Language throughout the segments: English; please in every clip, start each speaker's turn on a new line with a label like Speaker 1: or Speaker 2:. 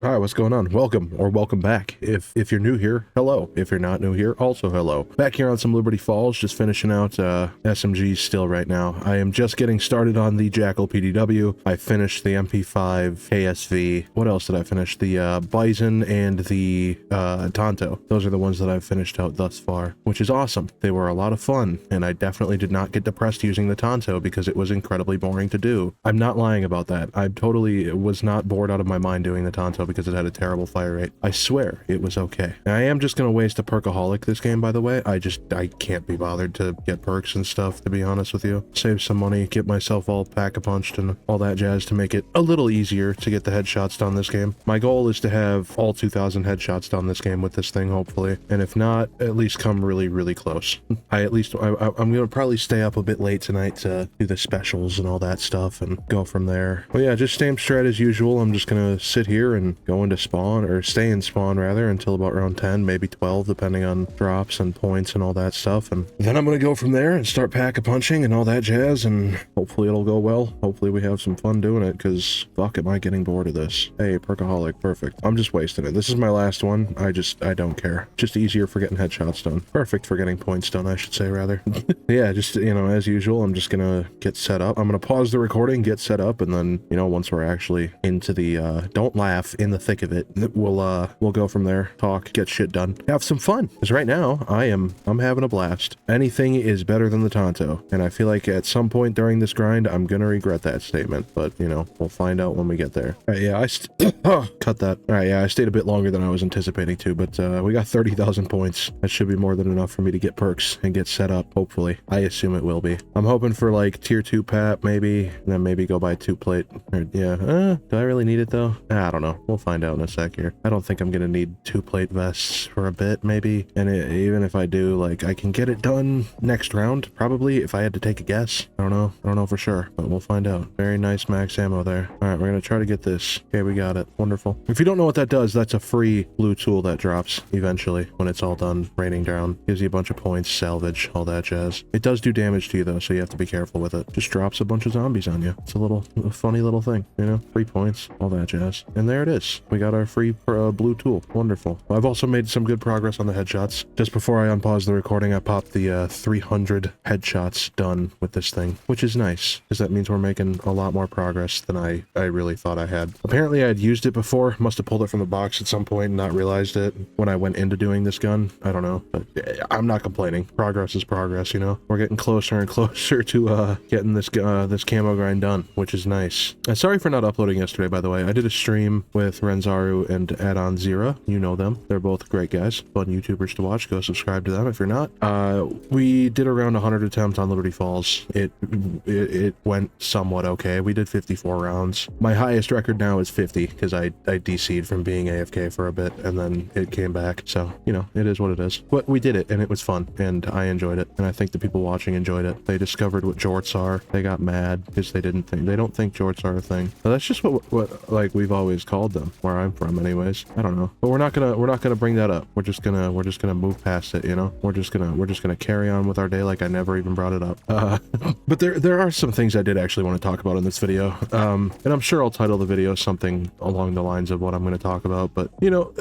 Speaker 1: Hi, what's going on? Welcome or welcome back. If you're new here, hello. If you're not new here, also hello. Back here on some Liberty Falls, just finishing out SMGs still right now. I am just getting started on the Jackal PDW. I finished the MP5 KSV. What else did I finish? The Bison and the Tonto. Those are the ones that I've finished out thus far, which is awesome. They were a lot of fun, and I definitely did not get depressed using the Tonto because it was incredibly boring to do. I'm not lying about that. I totally was not bored out of my mind doing the Tonto because it had a terrible fire rate. I swear it was okay. Now, I am just gonna waste a perkaholic this game, by the way. I can't be bothered to get perks and stuff, to be honest with you. Save some money, get myself all pack-a-punched and all that jazz to make it a little easier to get the headshots done this game. My goal is to have all 2,000 headshots done this game with this thing, hopefully. And if not, at least come really, really close. I'm gonna probably stay up a bit late tonight to do the specials and all that stuff and go from there. But yeah, just same strat as usual. I'm just gonna sit here and go into spawn, or stay in spawn rather, until about round 10, maybe 12, depending on drops and points and all that stuff. And then I'm gonna go from there and start pack-a-punching and all that jazz, and hopefully it'll go well. Hopefully we have some fun doing it, because fuck, am I getting bored of this. Hey, perkaholic, perfect. I'm just wasting it. This is my last one. I don't care. Just easier for getting headshots done. Perfect for getting points done, I should say, rather. Yeah, just, you know, as usual, I'm just gonna get set up. I'm gonna pause the recording, get set up, and then, you know, once we're actually into the, don't laugh, in the thick of it, we'll go from there, talk, get shit done, have some fun. Because right now, I'm having a blast. Anything is better than the Tonto, and I feel like at some point during this grind, I'm gonna regret that statement, but, you know, we'll find out when we get there. All right, yeah, cut that. All right, yeah, I stayed a bit longer than I was anticipating to, but we got 30,000 points. That should be more than enough for me to get perks and get set up, hopefully. I assume it will be. I'm hoping for, like, tier 2 pap, maybe, and then maybe go buy 2 plate. Or, yeah, do I really need it, though? I don't know. We'll find out in a sec here. I don't think I'm gonna need 2 plate vests for a bit, maybe. And even if I do, like, I can get it done next round, probably, if I had to take a guess. I don't know for sure, but we'll find out. Very nice max ammo there. All right, we're gonna try to get this. Okay, we got it. Wonderful. If you don't know what that does, that's a free blue tool that drops eventually when it's all done raining down. Gives you a bunch of points, salvage, all that jazz. It does do damage to you, though, so you have to be careful with it. Just drops a bunch of zombies on you. It's a funny little thing, you know? 3 points, all that jazz. And there it is. We got our free blue tool. Wonderful. I've also made some good progress on the headshots. Just before I unpause the recording, I popped the 300 headshots done with this thing, which is nice, because that means we're making a lot more progress than I really thought I had. Apparently I had used it before, must have pulled it from the box at some point and not realized it when I went into doing this gun. I don't know, but I'm not complaining. Progress is progress, you know? We're getting closer and closer to getting this camo grind done, which is nice. And sorry for not uploading yesterday, by the way. I did a stream with Renzaru and Add-on Zira. You know them. They're both great guys. Fun YouTubers to watch. Go subscribe to them if you're not. We did around 100 attempts on Liberty Falls. It went somewhat okay. We did 54 rounds. My highest record now is 50 because I DC'd from being AFK for a bit and then it came back. So, you know, it is what it is. But we did it and it was fun and I enjoyed it. And I think the people watching enjoyed it. They discovered what jorts are. They got mad because they don't think jorts are a thing. But that's just what like we've always called them where I'm from anyways. I don't know. But we're not gonna bring that up. We're just gonna move past it, you know? We're just gonna carry on with our day like I never even brought it up. But there are some things I did actually want to talk about in this video. And I'm sure I'll title the video something along the lines of what I'm going to talk about, but you know,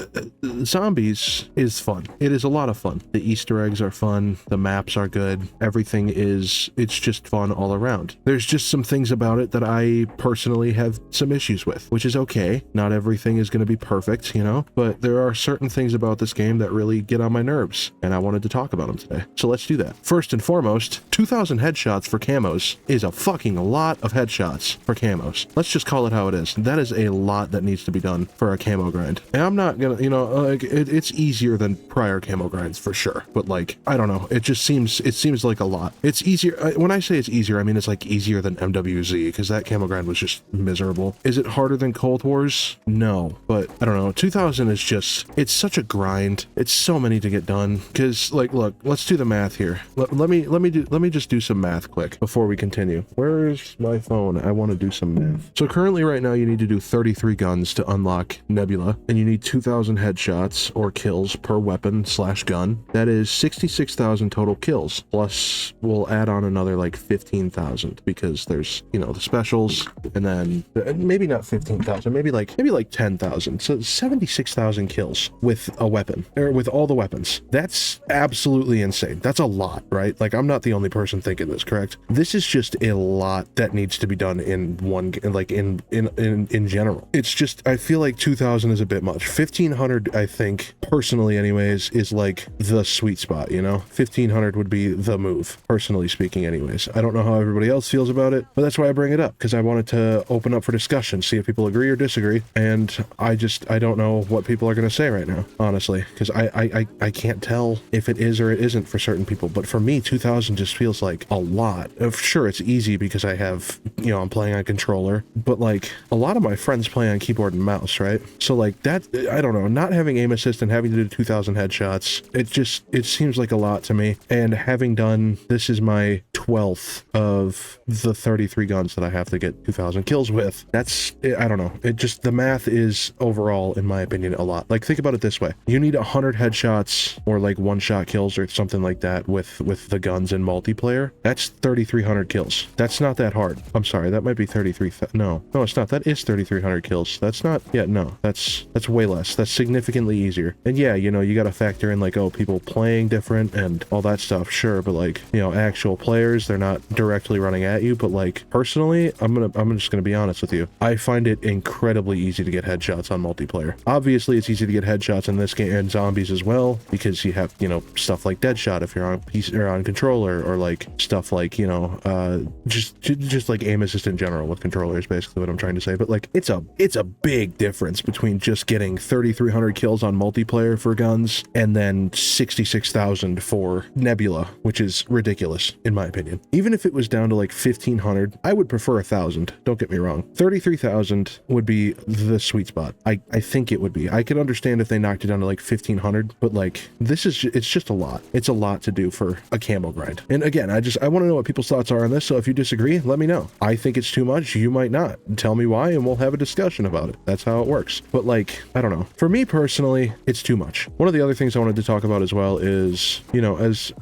Speaker 1: zombies is fun. It is a lot of fun. The Easter eggs are fun. The maps are good. Everything it's just fun all around. There's just some things about it that I personally have some issues with, which is okay. Not everything is going to be perfect, you know, but there are certain things about this game that really get on my nerves, and I wanted to talk about them today. So let's do that. First and foremost, 2,000 headshots for camos is a fucking lot of headshots for camos. Let's just call it how it is. That is a lot that needs to be done for a camo grind. And I'm not gonna, you know, like it's easier than prior camo grinds for sure, but like, I don't know, it seems like a lot. It's easier. When I say it's easier, I mean it's like easier than MWZ, because that camo grind was just miserable. Is it harder than Cold Wars? No, but I don't know. 2,000 is just, it's such a grind. It's so many to get done. Because like, look, let's do the math here. Let me just do some math quick before we continue. Where's my phone? I want to do some math. So currently right now you need to do 33 guns to unlock Nebula, and you need 2,000 headshots or kills per weapon / gun. That is 66,000 total kills. Plus we'll add on another like 15,000 because there's, you know, the specials, and then maybe not 15,000, maybe like 10,000. So 76,000 kills with a weapon, or with all the weapons. That's absolutely insane. That's a lot, right? Like, I'm not the only person thinking this, correct? This is just a lot that needs to be done in one, like in general. It's just, I feel like 2,000 is a bit much. 1,500, I think, personally anyways, is like the sweet spot, you know? 1,500 would be the move, personally speaking anyways. I don't know how everybody else feels about it, but that's why I bring it up, because I wanted to open up for discussion, see if people agree or disagree, and I don't know what people are going to say right now, honestly, because I can't tell if it is or it isn't for certain people, but for me, 2,000 just feels like a lot. Sure, it's easy because I have, you know, I'm playing on controller, but like a lot of my friends play on keyboard and mouse, right? So like that, I don't know, not having aim assist and having to do 2,000 headshots, it seems like a lot to me. And having done, this is my 12th of the 33 guns that I have to get 2,000 kills with. That's, I don't know, it just, the math is overall, in my opinion, a lot. Like, think about it this way. You need 100 headshots or like one-shot kills or something like that with the guns in multiplayer. That's 3,300 kills. That's not that hard. I'm sorry, that might be 33. No, it's not. That is 3,300 kills. That's not, yeah, no, that's way less. That's significantly easier. And yeah, you know, you got to factor in like, oh, people playing different and all that stuff. Sure. But like, you know, actual players, they're not directly running at you. But like, personally, I'm just going to be honest with you. I find it incredibly easy to get headshots on multiplayer. Obviously, it's easy to get headshots in this game and zombies as well, because you have, you know, stuff like Deadshot if you're on PC or on controller, or like stuff like, you know, just like aim assist in general with controllers, basically what I'm trying to say. But like, it's a big difference between just getting 3,300 kills on multiplayer for guns and then 66,000 for Nebula, which is ridiculous in my opinion. Even if it was down to like 1,500, I would prefer 1,000. Don't get me wrong. 33,000 would be the sweet spot. I think it would be. I could understand if they knocked it down to like 1,500, but like, it's just a lot. It's a lot to do for a camo grind. And again, I want to know what people's thoughts are on this. So if you disagree, let me know. I think it's too much. You might not. Tell me why, and we'll have a discussion about it. That's how it works. But like, I don't know. For me personally, it's too much. One of the other things I wanted to talk about as well is, you know, as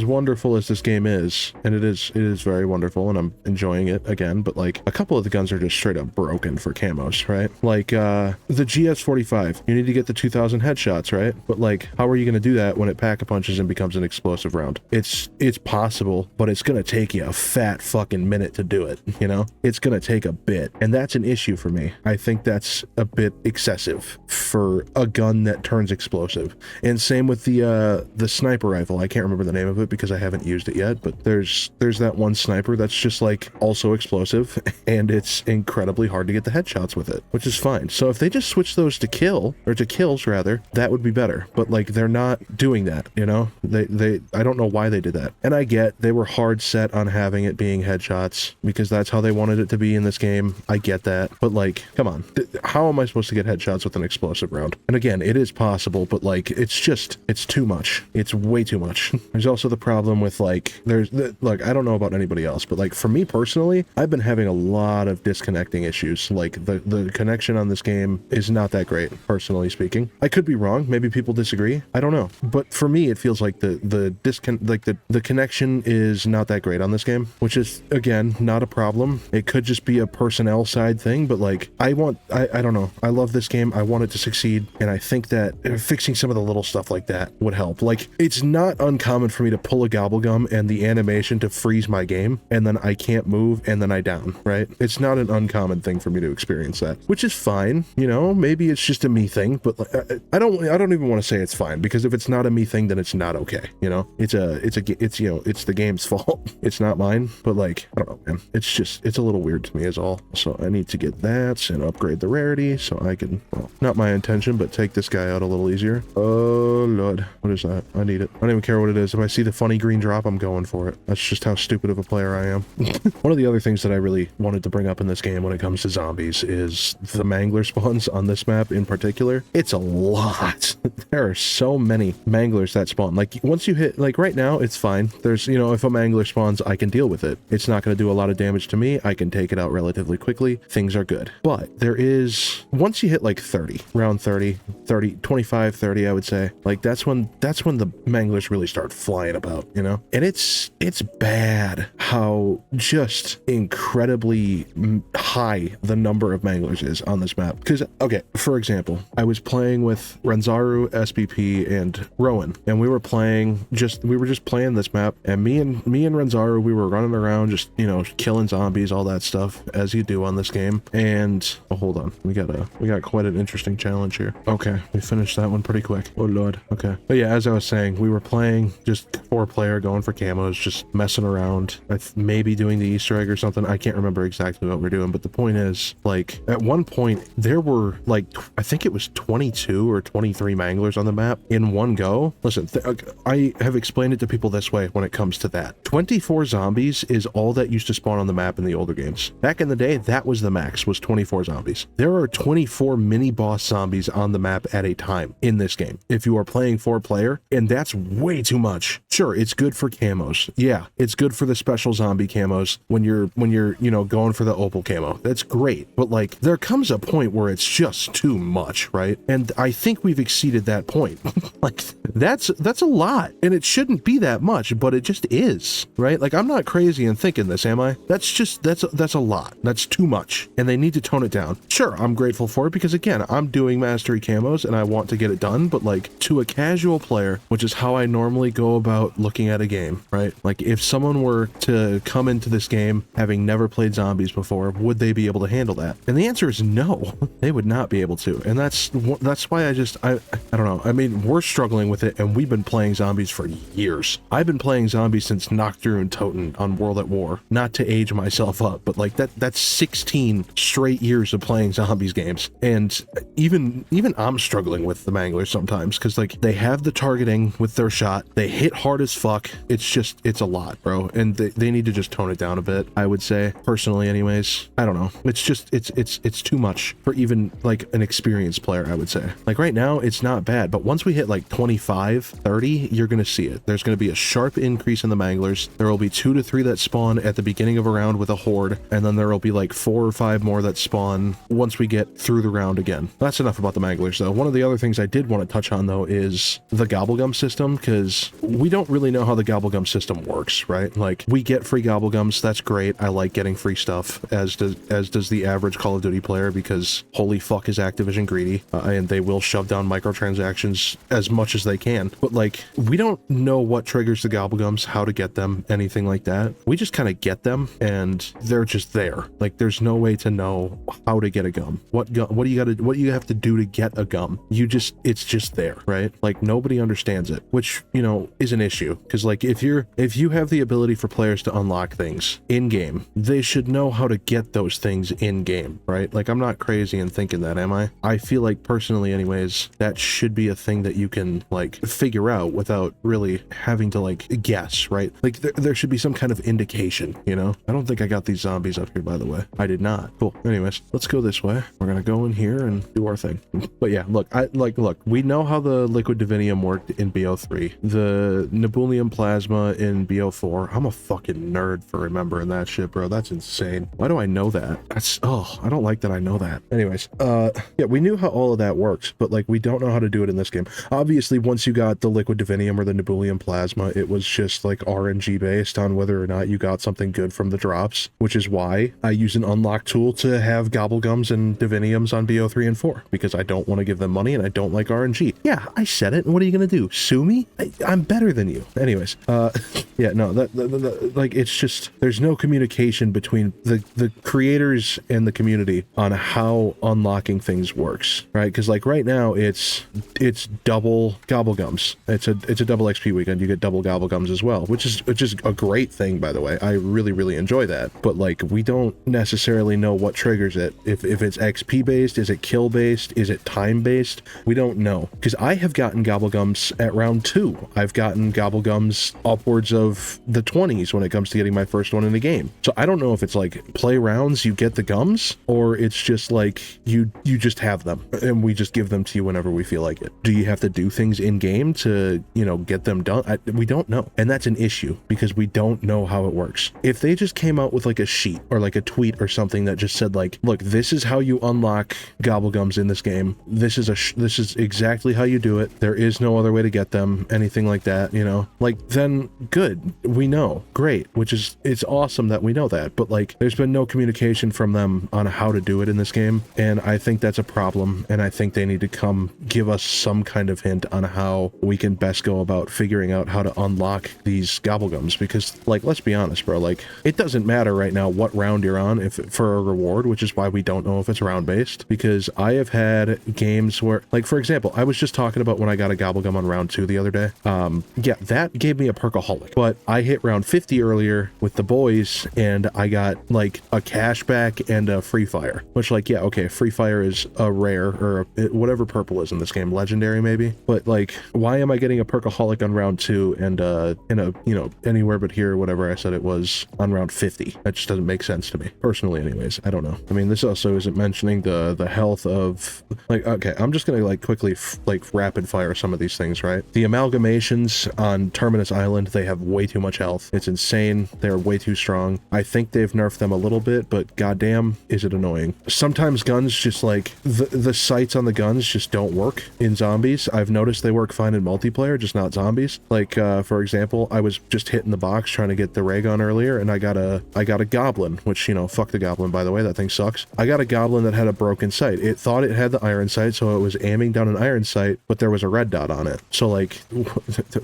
Speaker 1: wonderful as this game is, and it is very wonderful, and I'm enjoying it again, but like, a couple of the guns are just straight up broken for camos, right? Like, the GS45, you need to get the 2,000 headshots, right? But like, how are you going to do that when it pack-a-punches and becomes an explosive round? It's possible, but it's going to take you a fat fucking minute to do it, you know? It's going to take a bit, and that's an issue for me. I think that's a bit excessive for a gun that turns explosive. And same with the sniper rifle. I can't remember the name of it because I haven't used it yet, but there's that one sniper that's just like also explosive, and it's incredibly hard to get the headshots with it, which is fine. So if they just switch those to kills rather, that would be better. But like, they're not doing that, you know? I don't know why they did that. And I get they were hard set on having it being headshots because that's how they wanted it to be in this game. I get that. But like, come on. How am I supposed to get headshots with an explosive round? And again, it is possible, but like, it's too much. It's way too much. There's also the problem with like, look, I don't know about anybody else, but like, for me personally, I've been having a lot of disconnecting issues. Like, the connection on this game is not that great, personally speaking. I could be wrong. Maybe people disagree. I don't know. But for me, it feels like the connection is not that great on this game, which is, again, not a problem. It could just be a personnel side thing, but like, I don't know. I love this game. I want it to succeed, and I think that fixing some of the little stuff like that would help. Like, it's not uncommon for me to pull a Gobblegum and the animation to freeze my game, and then I can't move, and then I down, right? It's not an uncommon thing for me to experience that, which is fine. You know, maybe it's just a me thing, but like, I don't even want to say it's fine, because if it's not a me thing, then it's not okay. You know, it's you know, it's the game's fault. It's not mine. But like, I don't know, man. It's a little weird to me is all. So I need to get that and upgrade the rarity so I can, well, not my intention, but take this guy out a little easier. Oh Lord, what is that? I need it. I don't even care what it is. If I see the funny green drop, I'm going for it. That's just how stupid of a player I am. One of the other things that I really wanted to bring up in this game when it comes to zombies is the Mangler spawns on this map in particular. It's a lot. There are so many Manglers that spawn. Like, once you hit, like right now, it's fine. There's, you know, if a Mangler spawns, I can deal with it. It's not going to do a lot of damage to me. I can take it out relatively quickly. Things are good. But there is, once you hit like 30, right? around 25, 30, I would say. Like that's when the manglers really start flying about, you know? And it's bad how just incredibly high the number of manglers is on this map. Because, okay, for example, I was playing with Renzaru, SBP, and Rowan, and we were just playing this map, and me and Renzaru, we were running around just, you know, killing zombies, all that stuff, as you do on this game. And oh, hold on, we got quite an interesting challenge here. Okay, we finished that one pretty quick. Oh lord. Okay, but yeah, as I was saying, we were playing just 4-player, going for camos, just messing around, maybe doing the Easter egg or something. I can't remember exactly what we're doing, but the point is, like, at one point there were like I think it was 22 or 23 manglers on the map in one go. Listen, I have explained it to people this way when it comes to that. 24 zombies is all that used to spawn on the map in the older games. Back in the day, that was the max, was 24 zombies. There are 24 mini boss zombies on the map at a time in this game if you are playing 4-player, and that's way too much. Sure, it's good for camos. Yeah, it's good for the special zombie camos when you're you know, going for the opal camo. That's great, but like there comes a point where it's just too much, right? And I think we've exceeded that point. Like that's a lot, and it shouldn't be that much, but it just is, right? Like I'm not crazy in thinking this, am I? That's a lot. That's too much, and they need to tone it down. Sure, I'm grateful for it because again, I'm doing mastery camos and I want to get it done, but like to a casual player, which is how I normally go about looking at a game, right? Like if someone were to come into this game having never played zombies before, would they be able to handle that? And the answer is no, they would not be able to. And that's why I don't know. I mean, we're struggling with it, and we've been playing zombies for years. I've been playing zombies since Nocturne Toten on World at War. Not to age myself up, but like that's 16 straight years of playing zombies games. And even I'm struggling with the manglers sometimes because like they have the targeting with their shot. They hit hard as fuck. It's a lot, bro. And they need to just tone it down a bit, I would say, personally anyways. I don't know. It's just it's too much for even like an experienced player, I would say. Like right now it's not bad, but once we hit like 25, 30, you're gonna see it. There's gonna be a sharp increase in the manglers. There will be 2 to 3 that spawn at the beginning of a round with a horde, and then there will be like 4 or 5 more that spawn once we get through the round again. That's enough about the manglers though. One of the other things I did want to touch on though is the Gobblegum system, because we don't really know how the Gobblegum system works, right? Like we get free Gobblegums, that's great. I like getting free stuff, as does the average Call of Duty player, because holy fuck is Activision greedy, and they will shove down microtransactions as much as they can. But like we don't know what triggers the Gobblegums, how to get them, anything like that. We just kind of get them and they're just there. Like there's no way to know how to get a gum. What do you have to do to get a gum? It's just there, right? Like nobody understands it, which, you know, is an issue, because like if you have the ability for players to unlock things in game, they should know how to get those things in game, right? Like I'm not crazy in thinking that, am I? I feel like personally anyways, that should be a thing that you can like figure out without really having to like guess, right? Like there should be some kind of indication, you know? I don't think I got these zombies up here, by the way. I did not. Cool. Anyways, let's go this way. We're gonna go in here and do our thing. But yeah, look, we know how the liquid divinium worked in BO3, the Nebulium plasma in BO4. I'm a fucking nerd for remembering that shit, bro. That's insane. Why do I know that? I don't like that I know that. Anyways, yeah, we knew how all of that works, but like we don't know how to do it in this game. Obviously, once you got the liquid divinium or the Nebulium plasma, it was just like RNG based on whether or not you got something good from the drops, which is why I use an unlock tool to have Gobblegums and diviniums on BO3 and 4, because I don't want to give them money and I don't like RNG. Yeah, I said it. And what are you gonna do? Sue me? I'm better than you. Anyways, yeah, no, like it's just there's no communication between the creators and the community on how unlocking things works, right? Because like right now it's double Gobblegums. It's a double XP weekend. You get double Gobblegums as well, which is a great thing, by the way. I really enjoy that. But like we don't necessarily know what triggers it. If it's XP based, is it kill based, is it time based? We don't know, because I have gotten Gobblegums at round 2. I've gotten Gobblegums upwards of the 20s when it comes to getting my first one in the game. So I don't know if it's like play rounds you get the gums, or it's just like you just have them and we just give them to you whenever we feel like it. Do you have to do things in game to, you know, get them done? We don't know, and that's an issue because we don't know how it works. If they just came out with like a sheet or like a tweet or something that just said like, look, this is how you unlock Gobblegums in this game. This is exactly how you do it. There is no other way to get them, anything like that, you know? Like, then good. We know. Great. Which is, it's awesome that we know that. But like, there's been no communication from them on how to do it in this game. And I think that's a problem. And I think they need to come give us some kind of hint on how we can best go about figuring out how to unlock these Gobblegums. Because like, let's be honest, bro, like, it doesn't matter right now what round you're on if for a reward, which is why we don't know if it's round based. Because I have had games where, like, for example, I was just talking about when I got a Gobblegum on round 2 the other day. Yeah, that gave me a perkaholic, but I hit round 50 earlier with the boys and I got like a cashback and a free fire, which, like, yeah, okay, free fire is a rare, or whatever purple is in this game, legendary maybe, but like, why am I getting a perkaholic on round 2 and in a, you know, anywhere but here, whatever I said it was, on round 50? That just doesn't make sense to me personally. Anyways, I don't know. I mean, this also isn't mentioning the health of, like, okay, I'm just gonna like quickly like rapid fire some of these things, right? The amalgamations on Terminus Island, they have way too much health. It's insane. They're way too strong. I think they've nerfed them a little bit, but goddamn, is it annoying. Sometimes guns just like, the sights on the guns just don't work in zombies. I've noticed they work fine in multiplayer, just not zombies. Like, for example, I was just hitting the box trying to get the ray gun earlier, and I got a goblin, which, you know, fuck the goblin, by the way, that thing sucks. I got a goblin that had a broken sight. It thought it had the iron sight, so it was aiming down an iron sight, but there was a red dot on it. So like,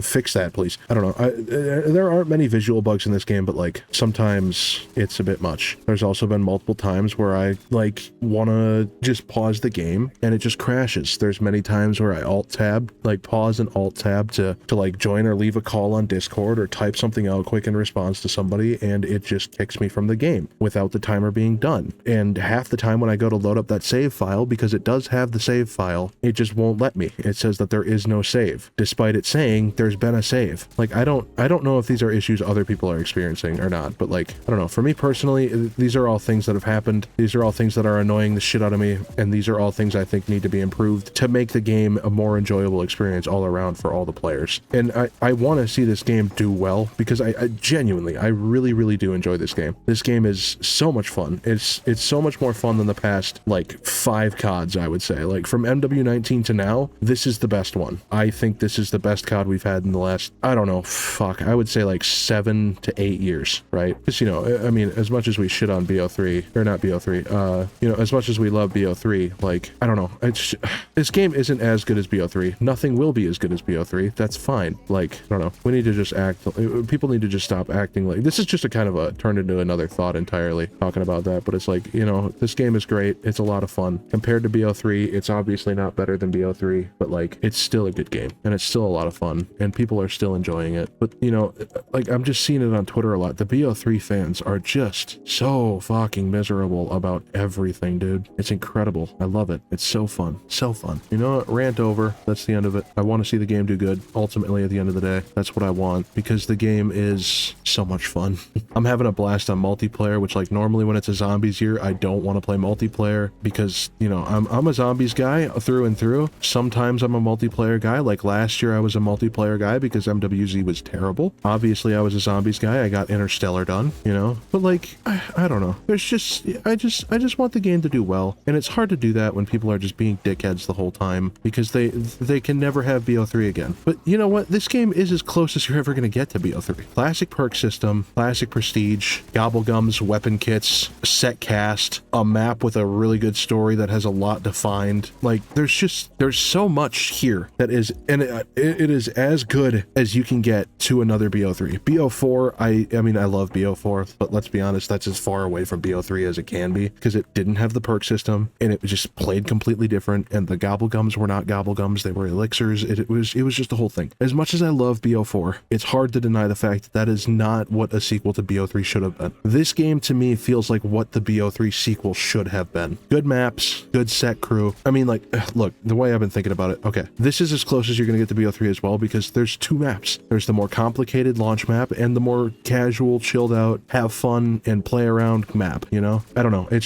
Speaker 1: fix that, please. I don't know. There aren't many visual bugs in this game, but like, sometimes it's a bit much. There's also been multiple times where I like want to just pause the game and it just crashes. There's many times where I alt tab, like pause and alt tab to like join or leave a call on Discord or type something out quick in response to somebody, and it just kicks me from the game without the timer being done. And half the time when I go to load up that save file, because it does have the save file, it just won't let me. It says that there is no save, despite it saying there's been a save. Like, I don't know if these are issues other people are experiencing or not, but like, I don't know. For me personally, these are all things that have happened. These are all things that are annoying the shit out of me, and these are all things I think need to be improved to make the game a more enjoyable experience all around for all the players. And I want to see this game do well, because I genuinely, I really do enjoy this game. This game is so much fun. It's so much more fun than the past like 5 CODs, I would say. Like, from MW19 to now, this is the best one. I think this is the best COD we've had in the last, I don't know, fuck, I would say like 7 to 8 years, right? Because, you know, I mean, as much as we shit on BO3, or not BO3, you know, as much as we love BO3, like, I don't know, it's, this game isn't as good as BO3. Nothing will be as good as BO3. That's fine. Like, I don't know, we need to just act, people need to just stop acting like, this is just a kind of a turned into another thought entirely, talking about that, but it's like, you know, this game is great. It's a lot of fun. Compared to BO3, it's obviously not better than BO3, but like, it's still a good game, and it's still a lot of fun, and people are still enjoying it. But, you know, like, I'm just seeing it on Twitter a lot. The BO3 fans are just so fucking miserable about everything, dude. It's incredible. I love it. It's so fun. So fun. You know what? Rant over. That's the end of it. I want to see the game do good. Ultimately, at the end of the day, that's what I want, because the game is so much fun. I'm having a blast on multiplayer, which, like, normally when it's a zombies year, I don't want to play multiplayer because, you know, I'm a zombies guy through and through. Sometimes I'm a multiplayer guy. Like last year, I was a multiplayer guy because MWZ was terrible. Obviously, I was a zombies guy. I got Interstellar done, you know, but like, I don't know. There's just, I just want the game to do well. And it's hard to do that when people are just being dickheads the whole time, because they can never have BO3 again. But you know what? This game is as close as you're ever going to get to BO3. Classic perk system, classic prestige, Gobblegums, weapon kits, set cast, a map with a really good story that has a lot defined. Like, there's so much here that is, and it is as good as you can get to another BO3. BO4, I mean, I love BO4, but let's be honest, that's as far away from BO3 as it can be, because it didn't have the perk system, and it just played completely different, and the Gobblegums were not Gobblegums, they were elixirs. It was just the whole thing. As much as I love BO4, it's hard to deny the fact that that is not what a sequel to BO3 should have been. This game, to me, feels like what the BO3 sequel should have been. Good maps, good set crew. I mean, like, look, the way I've been thinking about it, okay, this is as close as you're gonna get to BO3 as well, because there's 2 maps. There's the more complicated launch map and the more casual, chilled out, have fun and play around map, you know? I don't know, it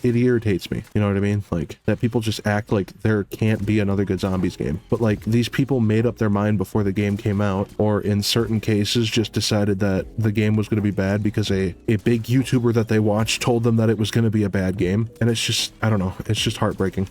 Speaker 1: irritates me, you know what I mean? Like, that people just act like there can't be another good zombies game. But like, these people made up their mind before the game came out, or in certain cases just decided that the game was going to be bad because a big YouTuber that they watched told them that it was going to be a bad game. game, and it's just, I don't know, it's just heartbreaking.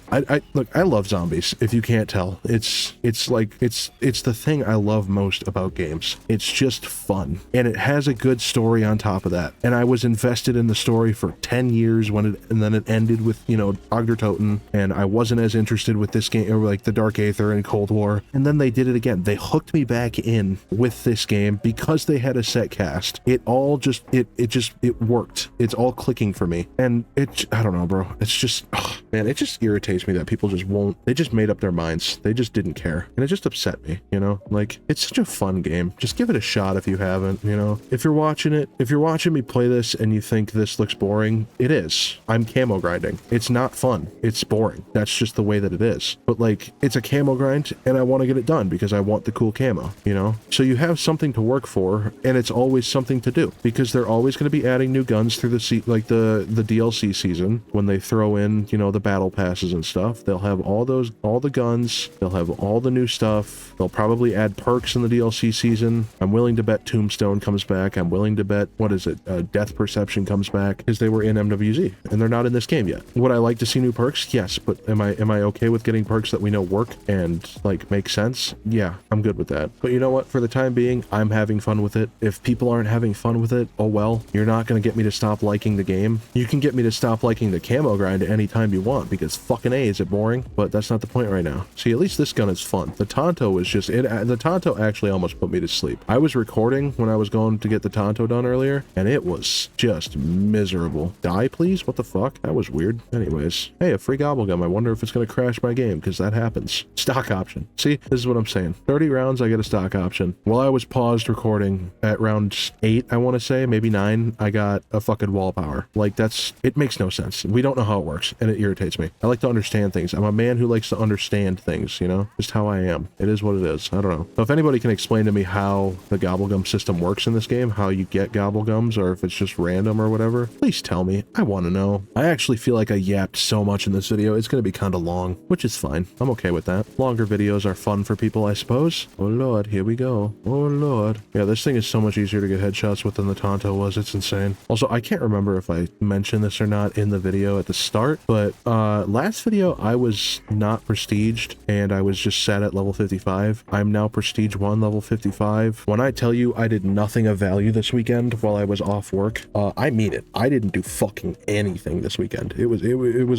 Speaker 1: Look, I love zombies, if you can't tell. It's the thing I love most about games. It's just fun, and it has a good story on top of that. And I was invested in the story for 10 years and then it ended with, you know, Ogdertoten, and I wasn't as interested with this game, or like the Dark Aether and Cold War, and then they did it again. They hooked me back in with this game because they had a set cast. It all just, it worked. It's all clicking for me, and I don't know, bro. It's just, man, it just irritates me that people just won't, they just made up their minds. They just didn't care, and it just upset me, you know? Like, it's such a fun game. Just give it a shot if you haven't, you know? If you're watching me play this and you think this looks boring, it is. I'm camo grinding. It's not fun. It's boring. That's just the way that it is. But like, it's a camo grind, and I want to get it done because I want the cool camo, you know? So you have something to work for, and it's always something to do, because they're always going to be adding new guns through the DLC season. When they throw in, you know, the battle passes and stuff, they'll have all the guns, they'll have all the new stuff. They'll probably add perks in the DLC season. I'm willing to bet Tombstone comes back. I'm willing to bet, what is it, Death Perception comes back, because they were in MWZ and they're not in this game yet. Would I like to see new perks? Yes, but am I okay with getting perks that we know work and like make sense? Yeah, I'm good with that. But you know what, for the time being, I'm having fun with it. If people aren't having fun with it, oh well. You're not going to get me to stop liking the game. You can get me to stop liking the camo grind anytime you want, because fucking A, is it boring? But that's not the point right now. See, at least this gun is fun. The Tonto was just, the Tonto actually almost put me to sleep. I was recording when I was going to get the Tonto done earlier, and it was just miserable. Die, please? What the fuck? That was weird. Anyways, hey, a free Gobblegum. I wonder if it's going to crash my game, because that happens. Stock option. See, this is what I'm saying. 30 rounds, I get a stock option. While I was paused recording at round 8, I want to say, maybe 9, I got a fucking wall power. Like, it makes no sense. We don't know how it works, and it irritates me. I like to understand things. I'm a man who likes to understand things, you know? Just how I am. It is what it is. I don't know. So if anybody can explain to me how the Gobblegum system works in this game, how you get Gobblegums, or if it's just random or whatever, please tell me. I want to know. I actually feel like I yapped so much in this video, it's going to be kind of long, which is fine. I'm okay with that. Longer videos are fun for people, I suppose. Oh lord, here we go. Oh lord. Yeah, this thing is so much easier to get headshots with than the Tonto was. It's insane. Also, I can't remember if I mentioned this or not in the video at the start, but last video I was not prestiged and I was just sat at level 55. I'm now prestige 1, level 55. When I tell you I did nothing of value this weekend while I was off work, I mean it. I didn't do fucking anything this weekend. It was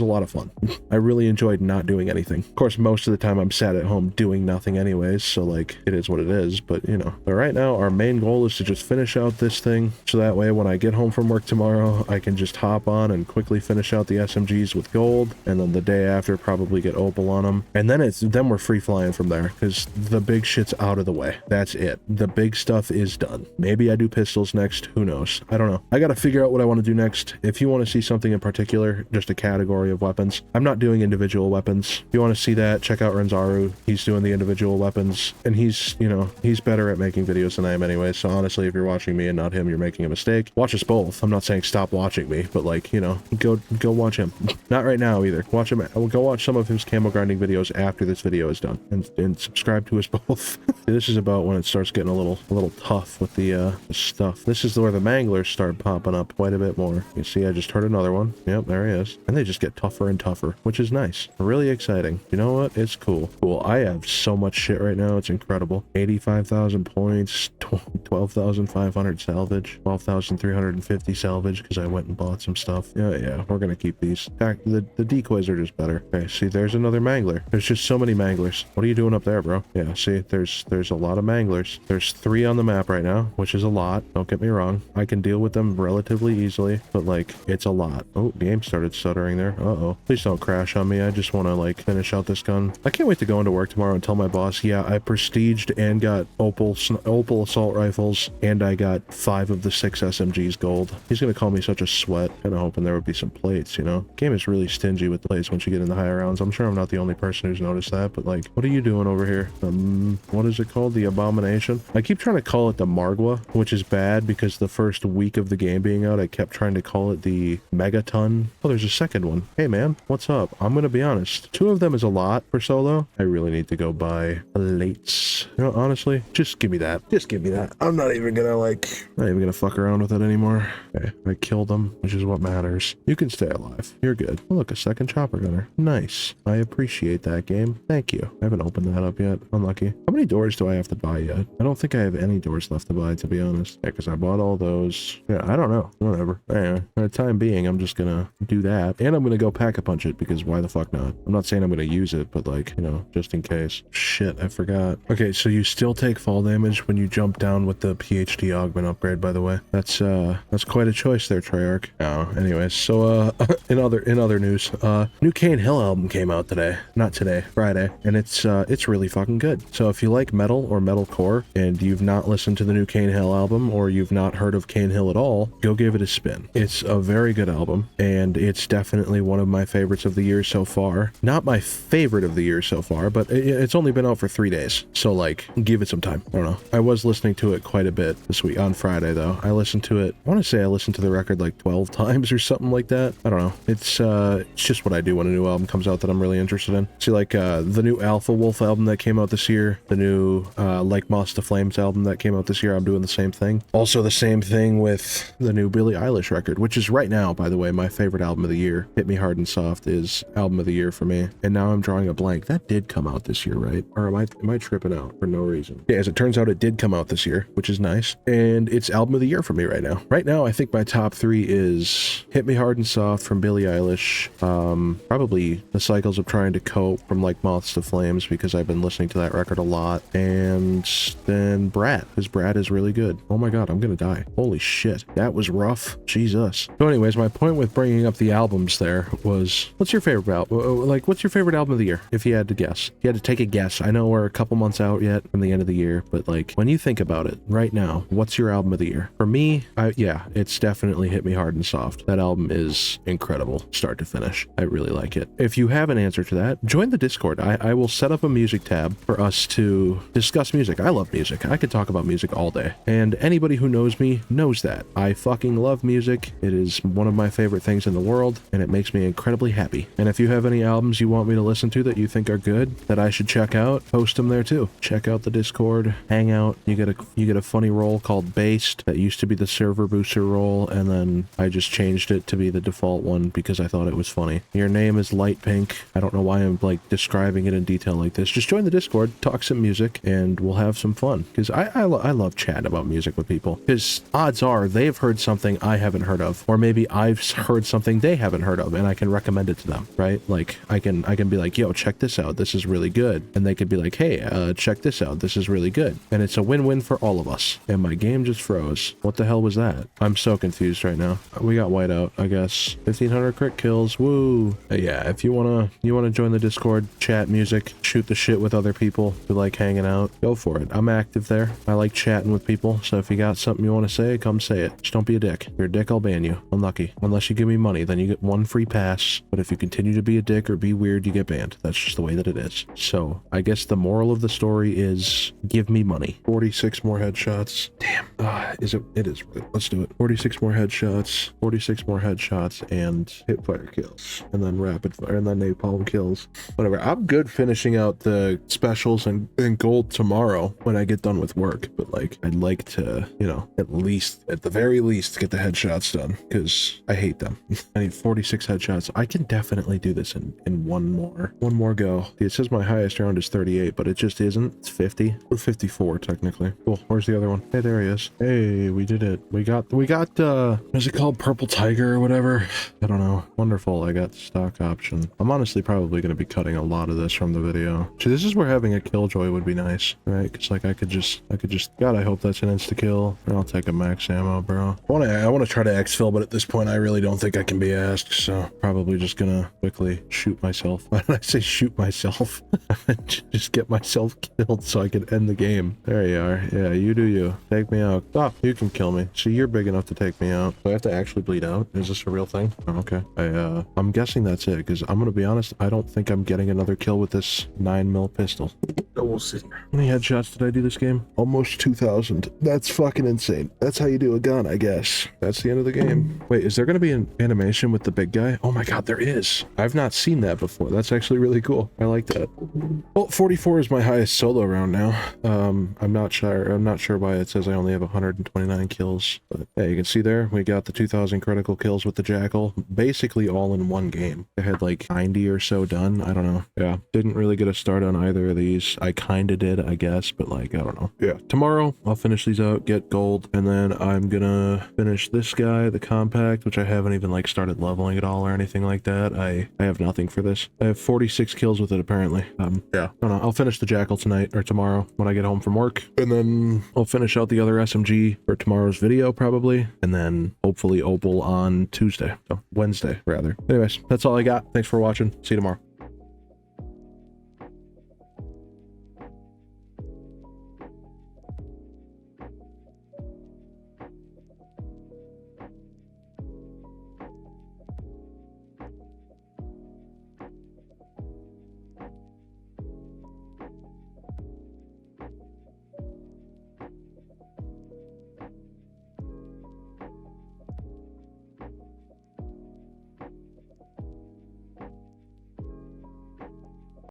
Speaker 1: a lot of fun. I really enjoyed not doing anything. Of course, most of the time I'm sat at home doing nothing anyways, so like, it is what it is, but you know. But right now our main goal is to just finish out this thing, so that way when I get home from work tomorrow, I can just hop on and quickly finish out the SMGs with gold, and then the day after probably get opal on them, and then we're free flying from there, because the big shit's out of the way. That's it. The big stuff is done. Maybe I do pistols next, who knows? I don't know. I gotta figure out what I want to do next. If you want to see something in particular, just a category of weapons, I'm not doing individual weapons. If you want to see that, check out Renzaru. He's doing the individual weapons, and he's, you know, he's better at making videos than I am anyway, so honestly, if you're watching me and not him, you're making a mistake. Watch us both. I'm not saying stop watching me, but like, you know, go watch him. Not right now either. Watch him. Go watch some of his camo grinding videos after this video is done, and subscribe to us both. This is about when it starts getting a little tough with the stuff. This is where the Manglers start popping up quite a bit more. You see, I just heard another one. Yep, there he is. And they just get tougher and tougher, which is nice. Really exciting. You know what? It's cool. Cool. I have so much shit right now. It's incredible. 85,000 points, 12,500 salvage, 12,350 salvage because I went and bought some stuff. Yeah, we're gonna keep these. The decoys are just better. Okay, see, there's another Mangler. There's just so many Manglers. What are you doing up there, bro? Yeah, see, there's a lot of Manglers. There's 3 on the map right now, which is a lot. Don't get me wrong. I can deal with them relatively easily, but like, it's a lot. Oh, game started stuttering there. Uh-oh. Please don't crash on me. I just want to like finish out this gun. I can't wait to go into work tomorrow and tell my boss, yeah, I prestiged and got opal assault rifles, and I got 5 of the 6 SMGs gold. He's gonna call me such a sweat. Kind of hoping there would be some plates, you know? Game is really stingy with plates once you get in the higher rounds. I'm sure I'm not the only person who's noticed that, but like, what are you doing over here? What is it called? The Abomination? I keep trying to call it the Margwa, which is bad because the first week of the game being out, I kept trying to call it the Megaton. Oh, there's a second one. Hey man, what's up? I'm gonna be honest. 2 of them is a lot for solo. I really need to go buy plates. You know, honestly, just give me that. Just give me that. I'm not even gonna fuck around with it anymore. Okay, I killed them, which is what matters. You can stay. stay alive. You're good. Oh, look, a second chopper gunner. Nice. I appreciate that, game. Thank you. I haven't opened that up yet. Unlucky. How many doors do I have to buy yet? I don't think I have any doors left to buy, to be honest. Yeah, because I bought all those. Yeah, I don't know. Whatever. Anyway, for the time being, I'm just gonna do that. And I'm gonna go pack-a-punch it, because why the fuck not? I'm not saying I'm gonna use it, but like, you know, just in case. Shit, I forgot. Okay, so you still take fall damage when you jump down with the PhD augment upgrade, by the way. That's quite a choice there, Treyarch. Oh, anyways, so in other news, new Cane Hill album came out today. Not today, Friday, and it's really fucking good. So if you like metal or metalcore and you've not listened to the new Cane Hill album, or you've not heard of Cane Hill at all, go give it a spin. It's a very good album, and it's definitely one of my favorites of the year so far. Not my favorite of the year so far, but it's only been out for 3 days, so like, give it some time. I don't know. I was listening to it quite a bit this week. On Friday though, I listened to it, I want to say I listened to the record like 12 times or something like that. I don't know. It's just what I do when a new album comes out that I'm really interested in. See, like the new Alpha Wolf album that came out this year, the new Like Moss to Flames album that came out this year, I'm doing the same thing. Also the same thing with the new Billie Eilish record, which is right now, by the way, my favorite album of the year. Hit Me Hard and Soft is album of the year for me. And now I'm drawing a blank. That did come out this year, right? Or am I tripping out for no reason? Yeah, as it turns out, it did come out this year, which is nice. And it's album of the year for me right now. Right now, I think my top 3 is Hit Me Hard and Soft from Billie Eilish, probably The Cycles of Trying to Cope from Like Moths to Flames, because I've been listening to that record a lot, and then Brat, because Brat is really good. Oh my god, I'm gonna die. Holy shit, that was rough. Jesus. So anyways, my point with bringing up the albums there was, what's your favorite album? Like, what's your favorite album of the year, if you had to guess? If you had to take a guess. I know we're a couple months out yet from the end of the year, but like, when you think about it right now, what's your album of the year? For me, yeah, it's definitely Hit Me Hard and Soft. That album is incredible, start to finish. I really like it. If you have an answer to that, join the Discord. I will set up a music tab for us to discuss music. I love music. I could talk about music all day. And anybody who knows me knows that. I fucking love music. It is one of my favorite things in the world, and it makes me incredibly happy. And if you have any albums you want me to listen to that you think are good, that I should check out, post them there too. Check out the Discord, hang out. You get a funny role called Based that used to be the server booster role, and then I just changed it to be the default one because I thought it was funny. Your name is Light Pink. I don't know why I'm like describing it in detail like this. Just join the Discord, talk some music, and we'll have some fun. Because I love chatting about music with people. Because odds are they've heard something I haven't heard of, or maybe I've heard something they haven't heard of, and I can recommend it to them, right? Like I can be like, yo, check this out. This is really good. And they could be like, hey, check this out. This is really good. And it's a win-win for all of us. And my game just froze. What the hell was that? I'm so confused right now. We got whiteout, I guess. 1500 crit kills. Woo. Yeah, if you wanna join the Discord, chat music, shoot the shit with other people who like hanging out, go for it. I'm active there. I like chatting with people. So if you got something you want to say, come say it. Just don't be a dick. If you're a dick, I'll ban you. Unlucky. Unless you give me money, then you get 1 free pass. But if you continue to be a dick or be weird, you get banned. That's just the way that it is. So I guess the moral of the story is give me money. 46 more headshots. Damn. It is. Let's do it. 46 more headshots. 46 more headshots and hip fire kills. And then rapid fire and then napalm kills. Whatever. I'm good finishing out the specials and gold tomorrow when I get done with work. But like, I'd like to, you know, at the very least, get the headshots done because I hate them. I need 46 headshots. I can definitely do this in one more go. It says my highest round is 38, but it just isn't. It's 50 or 54 technically. Cool. Where's the other one? Hey, there he is. Hey, we did it. We got what's it called? Purple Tiger or whatever. I don't know. Wonderful. I got stock option. I'm honestly probably going to be cutting a lot of this from the video. So this is where having a killjoy would be nice, right? Because like I could just God, I hope that's an insta kill. I'll take a max ammo, bro. I want to try to exfil, but at this point I really don't think I can be asked, so probably just gonna quickly shoot myself. Why did I say shoot myself? Just get myself killed so I can end the game. There you are. Yeah, you do you. Take me out. Stop. You can kill me. See, you're big enough to take me out. Do I have to actually bleed out? Is this a real thing? Oh, okay. I'm guessing that's it, because I'm gonna be honest, I don't think I'm getting another kill with this 9mm pistol. No
Speaker 2: we'll see.
Speaker 1: How many headshots did I do this game? Almost 2,000. That's fucking insane. That's how you do a gun, I guess. That's the end of the game. Wait, is there going to be an animation with the big guy? Oh my god, there is. I've not seen that before. That's actually really cool. I like that. Well, 44 is my highest solo round now. I'm not sure why it says I only have 129 kills. But yeah, you can see there, we got the 2,000 critical kills with the Jackal. Basically all in one game. I had like 90 or so done. I don't know. Yeah, didn't really get a start on either of these. I kind of did, I guess, but like, I don't know. Yeah, tomorrow I'll finish these out, get gold, and then I'm gonna finish this guy, the compact, which I haven't even like started leveling at all or anything like that. I have nothing for this. I have 46 kills with it apparently. Yeah, I don't know. I'll finish the Jackal tonight or tomorrow when I get home from work, and then I'll finish out the other SMG for tomorrow's video probably, and then hopefully Opal on Tuesday. So Wednesday rather. Anyways, that's all I got. Thanks for watching. See you tomorrow.